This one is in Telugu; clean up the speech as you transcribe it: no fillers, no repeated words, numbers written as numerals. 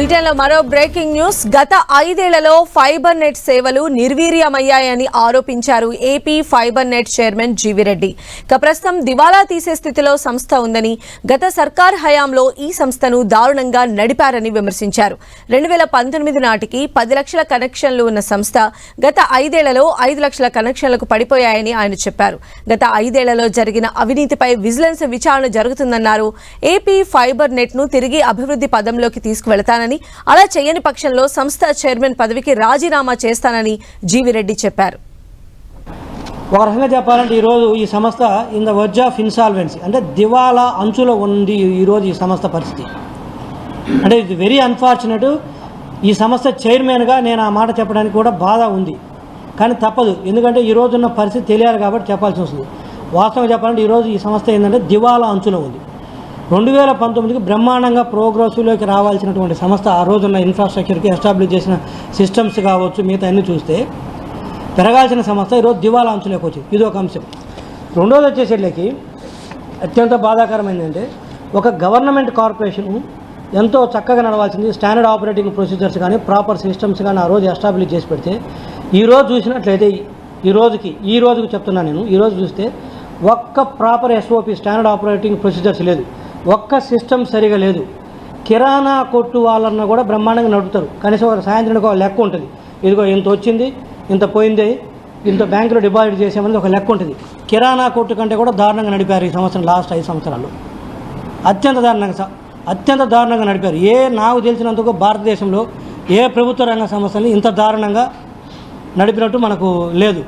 బులెటిన్లో మరో బ్రేకింగ్ న్యూస్. గత 5 ఏళ్లలో ఫైబర్ నెట్ సేవలు నిర్వీర్యమయ్యాయని ఆరోపించారు AP fibre net chairman GV Reddy. ప్రస్తుతం దివాలా తీసే స్థితిలో సంస్థ ఉందని, గత సర్కార్ హయాంలో ఈ సంస్థను దారుణంగా నడిపారని విమర్శించారు. 2019 నాటికి 10 లక్షల కనెక్షన్లు ఉన్న సంస్థ గత 5 ఏళ్లలో 5 లక్షల కనెక్షన్లకు పడిపోయాయని ఆయన చెప్పారు. గత 5 ఏళ్లలో జరిగిన అవినీతిపై విజిలెన్స్ విచారణ జరుగుతుందన్నారు. ఏపీ ఫైబర్ నెట్ ను తిరిగి అభివృద్ధి పదంలోకి తీసుకువెళతానని, అలా చేయని పక్షంలో సంస్థ చైర్మన్ పదవికి రాజీనామా చేస్తానని జీవిరెడ్డి చెప్పారు. ఒక రకంగా చెప్పాలంటే ఈరోజు ఈ సంస్థ in the verge of insolvency, అంటే దివాలా అంచులో ఉంది ఈరోజు ఈ సంస్థ పరిస్థితి. అంటే ఇది వెరీ అన్ఫార్చునేట్. ఈ సంస్థ చైర్మన్గా నేను ఆ మాట చెప్పడానికి కూడా బాధ ఉంది, కానీ తప్పదు. ఎందుకంటే ఈరోజున్న పరిస్థితి తెలియాలి కాబట్టి చెప్పాల్సి వస్తుంది. వాస్తవంగా చెప్పాలంటే ఈరోజు ఈ సంస్థ ఏంటంటే దివాలా అంచులో ఉంది. 2019కి బ్రహ్మాండంగా ప్రోగ్రెసివ్లోకి రావాల్సినటువంటి సంస్థ, ఆ రోజున్న ఇన్ఫ్రాస్ట్రక్చర్కి ఎస్టాబ్లిష్ చేసిన సిస్టమ్స్ కావచ్చు, మిగతా అన్నీ చూస్తే పెరగాల్సిన సంస్థ ఈరోజు దివాలా అంచులోకి వచ్చింది. ఇది ఒక అంశం. రెండోది వచ్చేసరికి అత్యంత బాధాకరమైందంటే, ఒక గవర్నమెంట్ కార్పొరేషన్ ఎంతో చక్కగా నడవాల్సింది, స్టాండర్డ్ ఆపరేటింగ్ ప్రొసీజర్స్ కానీ ప్రాపర్ సిస్టమ్స్ కానీ ఆ రోజు ఎస్టాబ్లిష్ చేసి పెడితే, ఈరోజు చూసినట్లయితే ఈ రోజుకి చెప్తున్నాను నేను, ఈరోజు చూస్తే ఒక్క proper SOP standard operating procedures లేదు, ఒక్క సిస్టమ్ సరిగా లేదు. కిరాణా కొట్టు వాళ్ళన్న కూడా బ్రహ్మాండంగా నడుపుతారు. కనీసం ఒక సాయంత్రానికి ఒక లెక్క ఉంటుంది. ఇదిగో ఇంత వచ్చింది, ఇంత పోయింది, ఇంత బ్యాంకులో డిపాజిట్ చేసామని ఒక లెక్క ఉంటుంది. కిరాణా కొట్టు కంటే కూడా దారుణంగా నడిపారు ఈ సంవత్సరం, లాస్ట్ 5 సంవత్సరాలు అత్యంత దారుణంగా నడిపారు. నాకు తెలిసినందుకు భారతదేశంలో ఏ ప్రభుత్వ రంగ సంస్థని ఇంత దారుణంగా నడిపినట్టు మనకు లేదు.